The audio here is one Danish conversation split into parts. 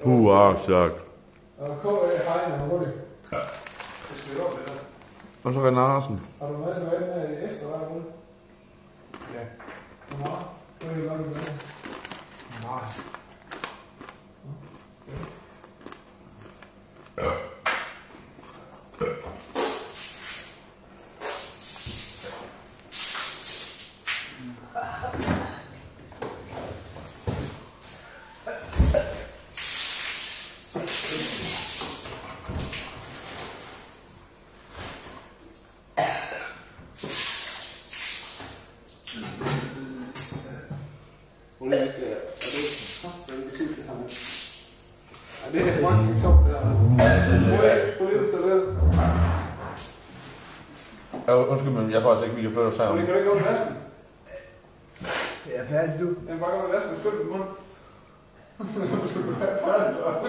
Stærk. Og K.A. Heine, hurtigt. Ja. Det skal vi op med. Og så René Andersen. Har du masser af vand med ekstra vej, Rune? Ja. Hvor meget? Hvad er det nok med det? Nej. Det er fucking sjovt, det der. Undskyld, men jeg tror altså ikke, vi kan flytte os her. Kan du ikke gå med vasken? Jeg er færdig, du. Jamen bare gå med vasken og skyld på munden. Du er færdig, eller?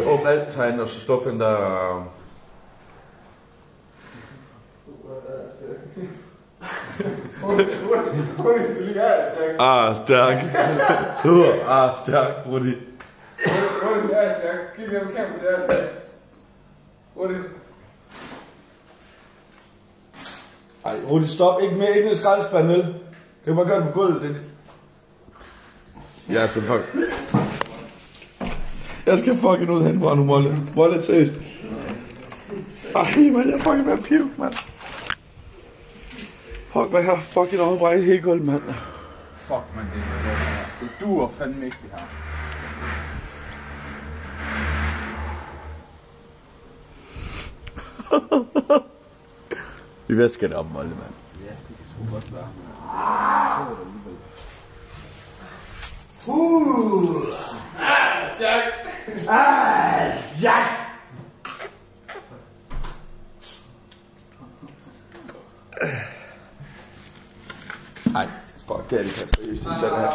Åbn alt herinde, og så slå den der... Hurtigt, så lige her, Jack. Stærk. Stærk, Rudi. Hurtigt, Jack. Giv mig kamp til jeres, Jack. Hurtigt. Ej, Rudi, stop. Ikke mere. Ikke med skraldespand, vel? Kan du bare gøre det på gulvet? Det... Ja, så fuck. Jeg skal fucking ud henfra nu, Molle. Molle, seriøst. Ej, man, jeg er fucking ved at pilke, mand. Fuck, man har fucking overbrækket helt gulvet, mand. Fuck, man, det er det her. Det duer fandme ikke, det her. Vi væsker det op, Molle, mand. Ja, det kan sgu godt være. Jack. Jack! Ej, fuck, det er det kan seriøst. Det er sådan her.